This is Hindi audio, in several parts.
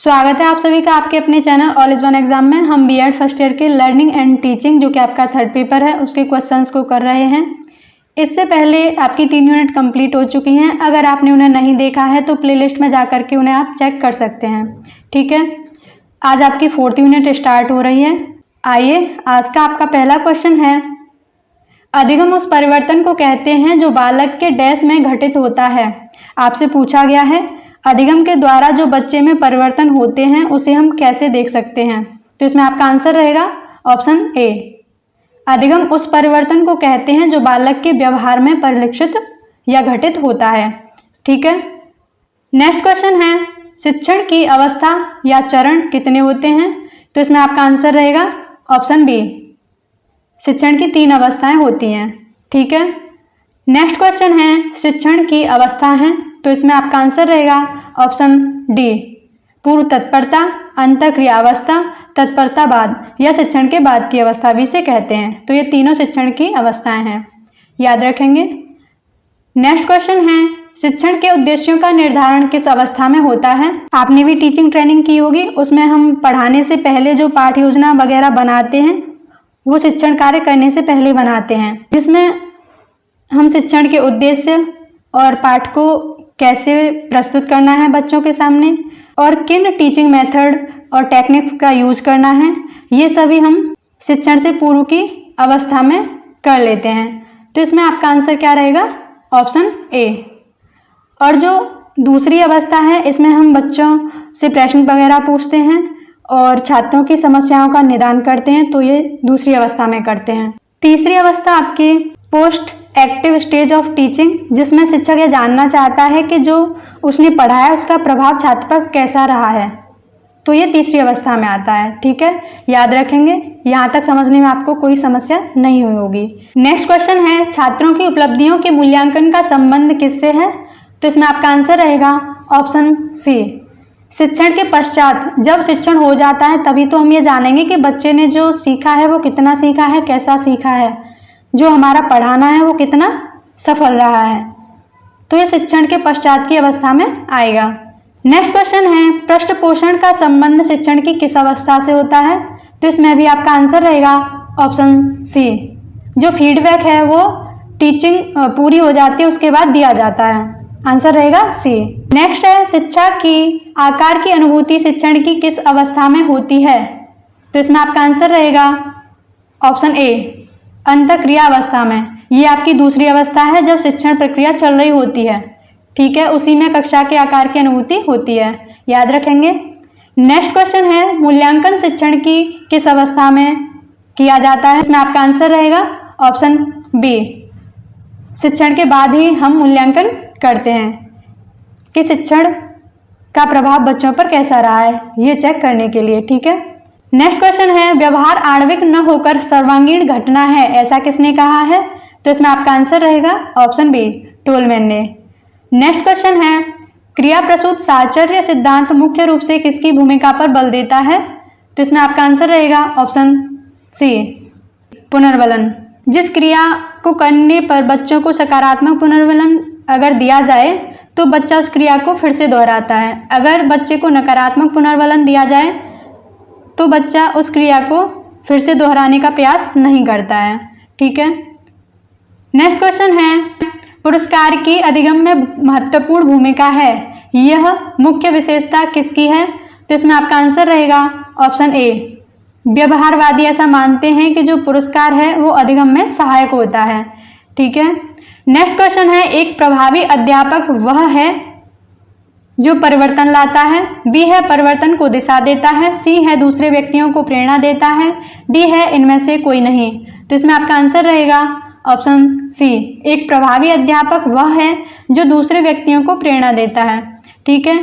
स्वागत है आप सभी का आपके अपने channel all is one exam में। हम बीएड फर्स्ट ईयर के लर्निंग एंड टीचिंग जो कि आपका थर्ड पेपर है उसके क्वेश्चंस को कर रहे हैं। इससे पहले आपकी 3 यूनिट कंप्लीट हो चुकी हैं। अगर आपने उन्हें नहीं देखा है तो प्लेलिस्ट में जा करके उन्हें आप चेक कर सकते हैं। ठीक है, आज आपकी 4th यूनिट स्टार्ट हो रही है। आइए, आज का आपका पहला क्वेश्चन है, अधिगम उस परिवर्तन को कहते हैं जो बालक के डैश में घटित होता है। आपसे पूछा गया है अधिगम के द्वारा जो बच्चे में परिवर्तन होते हैं उसे हम कैसे देख सकते हैं। तो इसमें आपका आंसर रहेगा ऑप्शन ए। अधिगम उस परिवर्तन को कहते हैं जो बालक के व्यवहार में परिलक्षित या घटित होता है। ठीक है, नेक्स्ट क्वेश्चन है, शिक्षण की अवस्था या चरण कितने होते हैं। तो इसमें आपका आंसर रहेगा ऑप्शन बी, शिक्षण की 3 अवस्थाएं होती हैं। ठीक है, नेक्स्ट क्वेश्चन है, शिक्षण की अवस्था है। तो इसमें आपका आंसर रहेगा ऑप्शन डी, पूर्व तत्परता, अंतःक्रिया अवस्था, तत्परता बाद या शिक्षण के बाद की अवस्था भी इसे कहते हैं। तो ये तीनों शिक्षण की अवस्थाएं हैं, याद रखेंगे। नेक्स्ट क्वेश्चन है, शिक्षण के उद्देश्यों का निर्धारण किस अवस्था में होता है। आपने भी टीचिंग ट्रेनिंग की होगी, उसमें हम पढ़ाने से पहले जो पाठ योजना वगैरह बनाते हैं वो शिक्षण कार्य करने से पहले बनाते हैं, जिसमें हम शिक्षण के उद्देश्य और पाठ को कैसे प्रस्तुत करना है बच्चों के सामने और किन टीचिंग मेथड और टेक्निक्स का यूज करना है, ये सभी हम शिक्षण से पूर्व की अवस्था में कर लेते हैं। तो इसमें आपका आंसर क्या रहेगा, ऑप्शन ए। और जो दूसरी अवस्था है इसमें हम बच्चों से प्रश्न वगैरह पूछते हैं और छात्रों की समस्याओं का निदान करते हैं, तो ये दूसरी अवस्था में करते हैं। तीसरी अवस्था आपकी post active stage of teaching, जिसमें शिक्षक ये जानना चाहता है कि जो उसने पढ़ाया उसका प्रभाव छात्र पर कैसा रहा है। तो ये तीसरी अवस्था में आता है। ठीक है, याद रखेंगे, यहाँ तक समझने में आपको कोई समस्या नहीं हुई होगी। नेक्स्ट क्वेश्चन है, छात्रों की उपलब्धियों के मूल्यांकन का संबंध किससे है। तो इसमें आपका आंसर रहेगा ऑप्शन सी, शिक्षण के पश्चात। जब शिक्षण हो जाता है तभी तो हम ये जानेंगे कि बच्चे ने जो सीखा है वो कितना सीखा है, कैसा सीखा है, जो हमारा पढ़ाना है वो कितना सफल रहा है। तो ये शिक्षण के पश्चात की अवस्था में आएगा। नेक्स्ट क्वेश्चन है, पृष्ठ पोषण का संबंध शिक्षण की किस अवस्था से होता है। तो इसमें भी आपका आंसर रहेगा ऑप्शन सी, जो फीडबैक है वो टीचिंग पूरी हो जाती है उसके बाद दिया जाता है। आंसर रहेगा सी। नेक्स्ट है, शिक्षा की आकार की अनुभूति शिक्षण की किस अवस्था में होती है। तो इसमें आपका आंसर रहेगा ऑप्शन ए, अंतःक्रिया अवस्था में। ये आपकी दूसरी अवस्था है जब शिक्षण प्रक्रिया चल रही होती है। ठीक है, उसी में कक्षा के आकार की अनुभूति होती है, याद रखेंगे। नेक्स्ट क्वेश्चन है, मूल्यांकन शिक्षण की किस अवस्था में किया जाता है। इसमें आपका आंसर रहेगा ऑप्शन बी, शिक्षण के बाद ही हम मूल्यांकन करते हैं कि शिक्षण का प्रभाव बच्चों पर कैसा रहा है, ये चेक करने के लिए। ठीक है, नेक्स्ट क्वेश्चन है, व्यवहार आणविक न होकर सर्वांगीण घटना है, ऐसा किसने कहा है। तो इसमें आपका आंसर रहेगा ऑप्शन बी, टोलमैन ने। नेक्स्ट क्वेश्चन है, क्रिया प्रसूत साहचर्य सिद्धांत मुख्य रूप से किसकी भूमिका पर बल देता है। तो इसमें आपका आंसर रहेगा ऑप्शन सी, पुनर्वलन। जिस क्रिया को करने पर बच्चों को सकारात्मक पुनर्वलन अगर दिया जाए तो बच्चा उस क्रिया को फिर से दोहराता है। अगर बच्चे को नकारात्मक पुनर्वलन दिया जाए तो बच्चा उस क्रिया को फिर से दोहराने का प्रयास नहीं करता है। ठीक है, नेक्स्ट क्वेश्चन है, पुरस्कार की अधिगम में महत्वपूर्ण भूमिका है, यह मुख्य विशेषता किसकी है। तो इसमें आपका आंसर रहेगा ऑप्शन ए, व्यवहारवादी ऐसा मानते हैं कि जो पुरस्कार है वो अधिगम में सहायक होता है। ठीक है, नेक्स्ट क्वेश्चन है, एक प्रभावी अध्यापक वह है जो परिवर्तन लाता है। बी है परिवर्तन को दिशा देता है। सी है दूसरे व्यक्तियों को प्रेरणा देता है। डी है इनमें से कोई नहीं। तो इसमें आपका आंसर रहेगा ऑप्शन सी, एक प्रभावी अध्यापक वह है जो दूसरे व्यक्तियों को प्रेरणा देता है। ठीक है,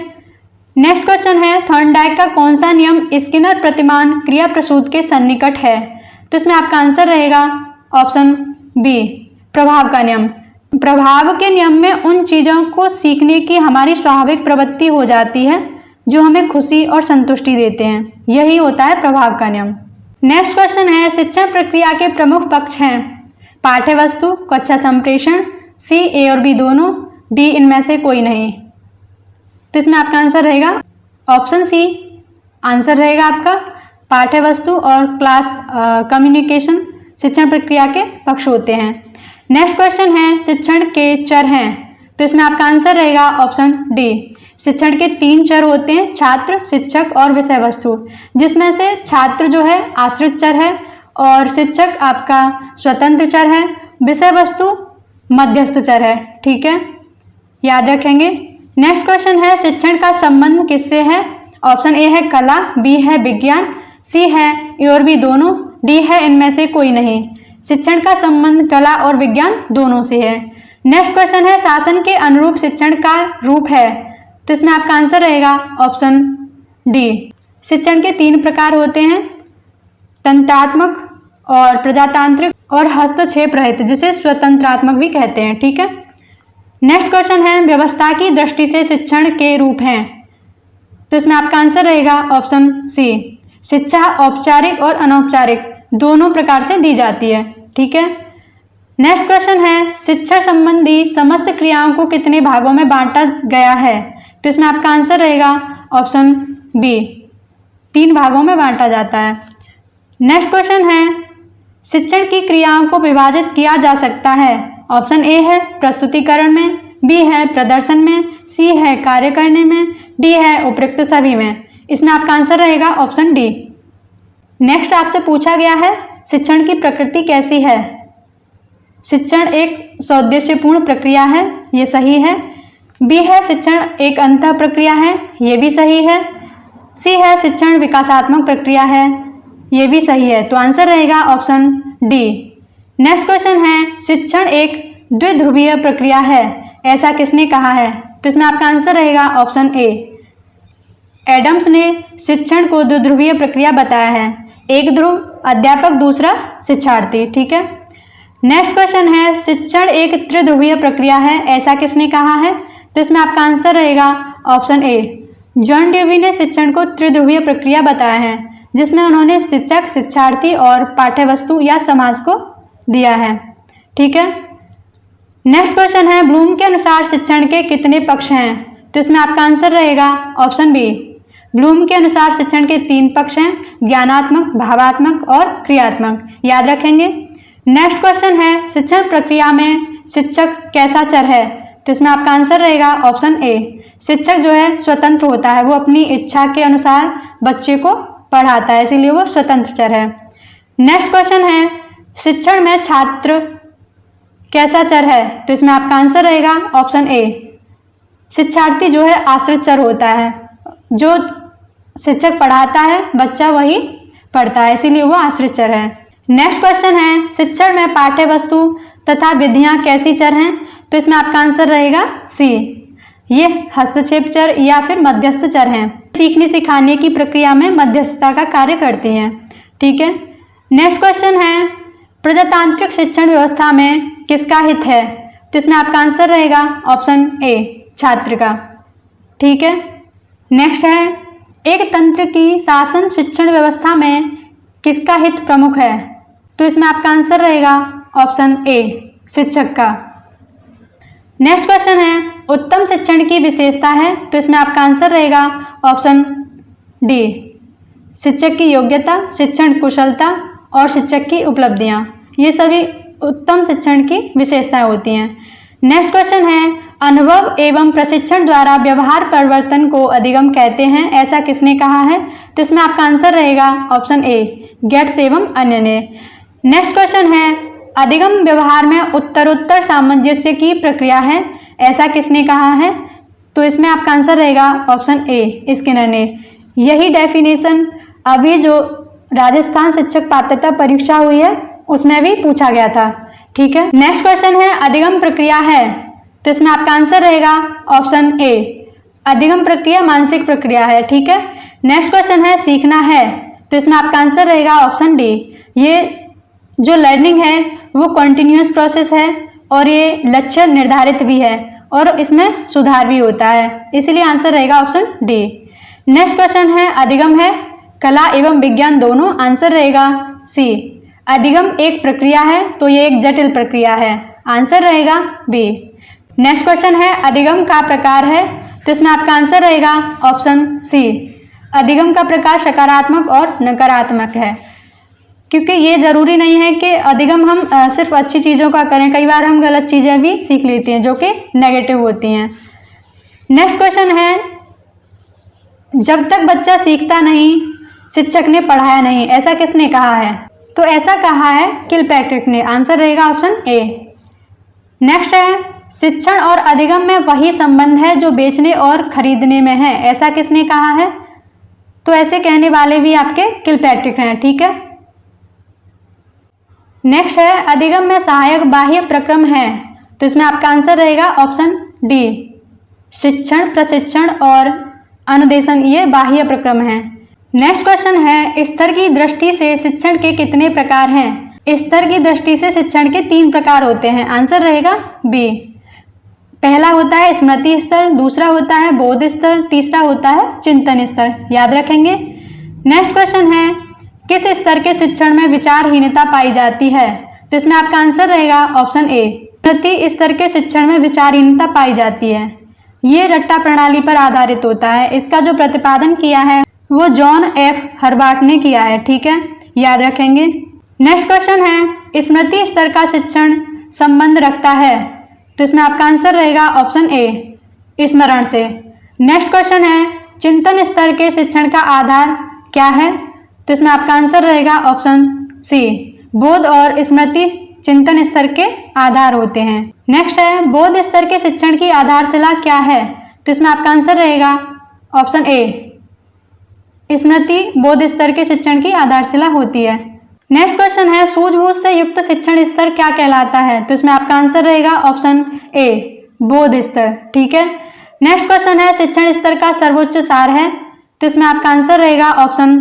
नेक्स्ट क्वेश्चन है, थॉर्नडाइक का कौन सा नियम स्किनर प्रतिमान क्रिया प्रसूत के सन्निकट है। तो इसमें आपका आंसर रहेगा ऑप्शन बी, प्रभाव का नियम। प्रभाव के नियम में उन चीज़ों को सीखने की हमारी स्वाभाविक प्रवृत्ति हो जाती है जो हमें खुशी और संतुष्टि देते हैं, यही होता है प्रभाव का नियम। नेक्स्ट क्वेश्चन है, शिक्षण प्रक्रिया के प्रमुख पक्ष हैं पाठ्य वस्तु, कक्षा संप्रेषण, सी ए और बी दोनों, डी इनमें से कोई नहीं। तो इसमें आपका आंसर रहेगा ऑप्शन सी, आंसर रहेगा आपका पाठ्य वस्तु और क्लास कम्युनिकेशन शिक्षण प्रक्रिया के पक्ष होते हैं। नेक्स्ट क्वेश्चन है शिक्षण के चर हैं, तो इसमें आपका आंसर रहेगा ऑप्शन डी। शिक्षण के 3 चर होते हैं, छात्र, शिक्षक और विषय वस्तु, जिसमें से छात्र जो है आश्रित चर है और शिक्षक आपका स्वतंत्र चर है, विषय वस्तु मध्यस्थ चर है। ठीक है, याद रखेंगे। नेक्स्ट क्वेश्चन है शिक्षण का संबंध किससे है? ऑप्शन ए है कला, बी है विज्ञान, सी है ए और बी दोनों, डी है इनमें से कोई नहीं। शिक्षण का संबंध कला और विज्ञान दोनों से है। नेक्स्ट क्वेश्चन है शासन के अनुरूप शिक्षण का रूप है, तो इसमें आपका आंसर रहेगा ऑप्शन डी। शिक्षण के 3 प्रकार होते हैं, तंत्रात्मक और प्रजातांत्रिक और हस्तक्षेप रहित, जिसे स्वतंत्रात्मक भी कहते हैं। ठीक है। नेक्स्ट क्वेश्चन है व्यवस्था की दृष्टि से शिक्षण के रूप हैं, तो इसमें आपका आंसर रहेगा ऑप्शन सी। शिक्षा औपचारिक और अनौपचारिक दोनों प्रकार से दी जाती है। ठीक है। नेक्स्ट क्वेश्चन है शिक्षण संबंधी समस्त क्रियाओं को कितने भागों में बांटा गया है, तो इसमें आपका आंसर रहेगा ऑप्शन बी, 3 भागों में बांटा जाता है। नेक्स्ट क्वेश्चन है शिक्षण की क्रियाओं को विभाजित किया जा सकता है, ऑप्शन ए है प्रस्तुतिकरण में, बी है प्रदर्शन में, सी है कार्य करने में, डी है उपयुक्त सभी में। इसमें आपका आंसर रहेगा ऑप्शन डी। नेक्स्ट आपसे पूछा गया है शिक्षण की प्रकृति कैसी है? शिक्षण एक सौद्देश्यपूर्ण प्रक्रिया है, ये सही है। बी है शिक्षण एक अंतः प्रक्रिया है, ये भी सही है। सी है शिक्षण विकासात्मक प्रक्रिया है, ये भी सही है। तो आंसर रहेगा ऑप्शन डी। नेक्स्ट क्वेश्चन है शिक्षण एक द्विध्रुवीय प्रक्रिया है, ऐसा किसने कहा है? तो इसमें आपका आंसर रहेगा ऑप्शन ए। एडम्स ने शिक्षण को द्विध्रुवीय प्रक्रिया बताया है, एक ध्रुव अध्यापक, दूसरा शिक्षार्थी। ठीक है। नेक्स्ट क्वेश्चन है शिक्षण एक त्रिध्रुवीय प्रक्रिया है, ऐसा किसने कहा है? तो इसमें आपका आंसर रहेगा ऑप्शन ए। जॉन डेवी ने शिक्षण को त्रिध्रुवीय प्रक्रिया बताया है, जिसमें उन्होंने शिक्षक, शिक्षार्थी और पाठ्य वस्तु या समाज को दिया है। ठीक है। नेक्स्ट क्वेश्चन है ब्लूम के अनुसार शिक्षण के कितने पक्ष हैं? तो इसमें आपका आंसर रहेगा ऑप्शन बी। ब्लूम के अनुसार शिक्षण के 3 पक्ष हैं, ज्ञानात्मक, भावात्मक और क्रियात्मक। याद रखेंगे। नेक्स्ट क्वेश्चन है शिक्षण प्रक्रिया में शिक्षक कैसा चर है? तो इसमें आपका आंसर रहेगा ऑप्शन ए। शिक्षक जो है स्वतंत्र होता है, वो अपनी इच्छा के अनुसार बच्चे को पढ़ाता है, इसीलिए वो स्वतंत्र चर है। नेक्स्ट क्वेश्चन है शिक्षण में छात्र कैसा चर है? तो इसमें आपका आंसर रहेगा ऑप्शन ए। शिक्षार्थी जो है आश्रित चर होता है, जो शिक्षक पढ़ाता है बच्चा वही पढ़ता है, इसीलिए वो आश्रित चर है। नेक्स्ट क्वेश्चन है शिक्षण में पाठ्य वस्तु तथा विधियां कैसी चर हैं? तो इसमें आपका आंसर रहेगा सी, ये हस्तक्षेप चर या फिर मध्यस्थ चर हैं, सीखने सिखाने की प्रक्रिया में मध्यस्थता का कार्य करती हैं। ठीक है। नेक्स्ट क्वेश्चन है प्रजातांत्रिक शिक्षण व्यवस्था में किसका हित है? तो इसमें आपका आंसर रहेगा ऑप्शन ए, छात्र का। ठीक है। नेक्स्ट है एक तंत्र की शासन शिक्षण व्यवस्था में किसका हित प्रमुख है? तो इसमें आपका आंसर रहेगा ऑप्शन ए, शिक्षक का। नेक्स्ट क्वेश्चन है उत्तम शिक्षण की विशेषता है, तो इसमें आपका आंसर रहेगा ऑप्शन डी, शिक्षक की योग्यता, शिक्षण कुशलता और शिक्षक की उपलब्धियां, ये सभी उत्तम शिक्षण की विशेषताएं होती हैं। नेक्स्ट क्वेश्चन है अनुभव एवं प्रशिक्षण द्वारा व्यवहार परिवर्तन को अधिगम कहते हैं, ऐसा किसने कहा है? तो इसमें आपका आंसर रहेगा ऑप्शन ए, गेट्स एवं अन्य ने। नेक्स्ट क्वेश्चन है अधिगम व्यवहार में उत्तरोत्तर सामंजस्य की प्रक्रिया है, ऐसा किसने कहा है? तो इसमें आपका आंसर रहेगा ऑप्शन ए, स्किनर ने। यही डेफिनेशन अभी जो राजस्थान शिक्षक पात्रता परीक्षा हुई है उसमें भी पूछा गया था। ठीक है। नेक्स्ट क्वेश्चन है अधिगम प्रक्रिया है, तो इसमें आपका आंसर रहेगा ऑप्शन ए, अधिगम प्रक्रिया मानसिक प्रक्रिया है। ठीक है। नेक्स्ट क्वेश्चन है सीखना है, तो इसमें आपका आंसर रहेगा ऑप्शन डी, ये जो लर्निंग है वो कॉन्टिन्यूअस प्रोसेस है और ये लक्ष्य निर्धारित भी है और इसमें सुधार भी होता है, इसीलिए आंसर रहेगा ऑप्शन डी। नेक्स्ट क्वेश्चन है अधिगम है कला एवं विज्ञान दोनों, आंसर रहेगा सी, अधिगम एक प्रक्रिया है तो ये एक जटिल प्रक्रिया है, आंसर रहेगा बी। नेक्स्ट क्वेश्चन है अधिगम का प्रकार है, तो इसमें आपका आंसर रहेगा ऑप्शन सी, अधिगम का प्रकार सकारात्मक और नकारात्मक है, क्योंकि ये ज़रूरी नहीं है कि अधिगम हम सिर्फ अच्छी चीज़ों का करें, कई बार हम गलत चीज़ें भी सीख लेते हैं जो कि नेगेटिव होती हैं। नेक्स्ट क्वेश्चन है, जब तक बच्चा सीखता नहीं शिक्षक ने पढ़ाया नहीं, ऐसा किसने कहा है? तो ऐसा कहा है किलपैट्रिक ने। आंसर रहेगा ऑप्शन ए। नेक्स्ट है, शिक्षण और अधिगम में वही संबंध है जो बेचने और खरीदने में है, ऐसा किसने कहा है? तो ऐसे कहने वाले भी आपके किलपैट्रिक हैं, ठीक है। नेक्स्ट है, अधिगम में सहायक बाह्य प्रक्रम है, तो इसमें आपका आंसर रहेगा ऑप्शन डी। शिक्षण, प्रशिक्षण और अनुदेशन ये बाह्य प्रक्रम है। नेक्स्ट क्वेश्चन है, स्तर की दृष्टि से शिक्षण के कितने प्रकार हैं? स्तर की दृष्टि से शिक्षण के 3 प्रकार होते हैं। आंसर रहेगा बी। पहला होता है स्मृति स्तर, दूसरा होता है बोध स्तर, तीसरा होता है चिंतन स्तर। याद रखेंगे। नेक्स्ट क्वेश्चन है, किस स्तर के शिक्षण में विचारहीनता पाई जाती है? तो इसमें आपका आंसर रहेगा ऑप्शन ए। स्मृति स्तर के शिक्षण में विचारहीनता पाई जाती है। ये रट्टा प्रणाली पर आधारित होता है। इसका जो प्रतिपादन किया है वो जॉन एफ हर्बार्ट ने किया है, ठीक है, याद रखेंगे। नेक्स्ट क्वेश्चन है, स्मृति स्तर का शिक्षण संबंध रखता है, तो इसमें आपका आंसर रहेगा ऑप्शन ए, स्मरण से। नेक्स्ट क्वेश्चन है, चिंतन स्तर के शिक्षण का आधार क्या है? तो इसमें आपका आंसर रहेगा ऑप्शन सी, बोध और स्मृति चिंतन स्तर के आधार होते हैं। नेक्स्ट है, बोध स्तर के शिक्षण की आधारशिला क्या है? तो इसमें आपका आंसर रहेगा ऑप्शन ए, स्मृति बोध स्तर के शिक्षण की आधारशिला होती है। नेक्स्ट क्वेश्चन है, सूझबूझ से युक्त शिक्षण स्तर क्या कहलाता है? तो इसमें आपका आंसर रहेगा ऑप्शन ए, बोध स्तर, ठीक है। नेक्स्ट क्वेश्चन है, शिक्षण स्तर का सर्वोच्च सार है, तो इसमें आपका आंसर रहेगा ऑप्शन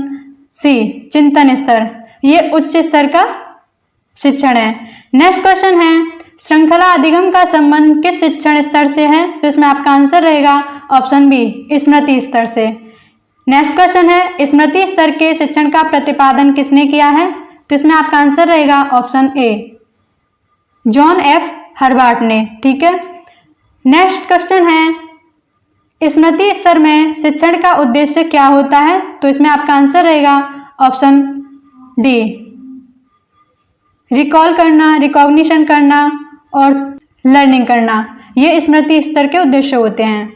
सी, चिंतन स्तर, ये उच्च स्तर का शिक्षण है। नेक्स्ट क्वेश्चन है, श्रृंखला अधिगम का संबंध किस शिक्षण स्तर से है? तो इसमें आपका आंसर रहेगा ऑप्शन बी, स्मृति स्तर से। नेक्स्ट क्वेश्चन है, स्मृति स्तर के शिक्षण का प्रतिपादन किसने किया है? तो इसमें आपका आंसर रहेगा ऑप्शन ए, जॉन एफ हर्बार्ट ने, ठीक है। नेक्स्ट क्वेश्चन है, स्मृति स्तर में शिक्षण का उद्देश्य क्या होता है? तो इसमें आपका आंसर रहेगा ऑप्शन डी, रिकॉल करना, रिकॉग्निशन करना और लर्निंग करना, ये स्मृति स्तर के उद्देश्य होते हैं।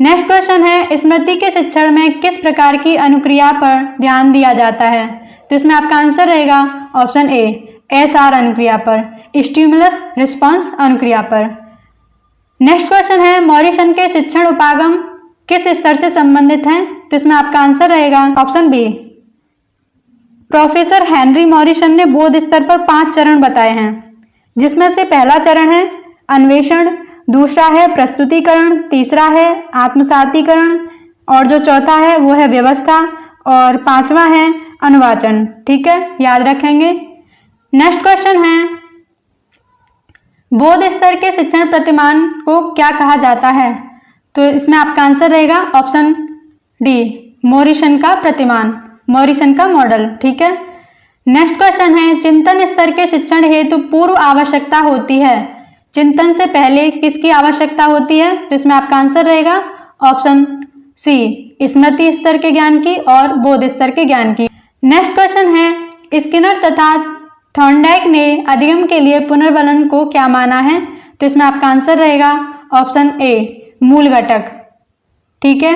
नेक्स्ट क्वेश्चन है, स्मृति के शिक्षण में किस प्रकार की अनुक्रिया पर ध्यान दिया जाता है? तो इसमें आपका आंसर रहेगा ऑप्शन ए, एसआर अनुक्रिया पर, स्टिमुलस रिस्पांस अनुक्रिया पर। नेक्स्ट क्वेश्चन है, मॉरिसन के शिक्षण उपागम किस स्तर से संबंधित हैं? तो इसमें आपका आंसर रहेगा option B, professor Henry Morrison ने बोध स्तर पर 5 चरण बताए हैं, जिसमें से पहला चरण है अन्वेषण, दूसरा है प्रस्तुतिकरण, तीसरा है आत्मसातीकरण और जो चौथा है वो है व्यवस्था और 5वां है अनुवाचन, ठीक है, याद रखेंगे। नेक्स्ट क्वेश्चन है, बोध स्तर के शिक्षण प्रतिमान को क्या कहा जाता है? तो इसमें आपका आंसर रहेगा ऑप्शन डी, मॉरिसन का प्रतिमान, मॉरिसन का मॉडल, ठीक है। नेक्स्ट क्वेश्चन है, चिंतन स्तर के शिक्षण हेतु पूर्व आवश्यकता होती है, चिंतन से पहले किसकी आवश्यकता होती है? तो इसमें आपका आंसर रहेगा ऑप्शन सी, स्मृति स्तर के ज्ञान की और बोध स्तर के ज्ञान की। नेक्स्ट क्वेश्चन है, स्किनर तथा थॉर्नडाइक ने अधिगम के लिए पुनर्वलन को क्या माना है? तो इसमें आपका आंसर रहेगा ऑप्शन ए, मूल घटक, ठीक है।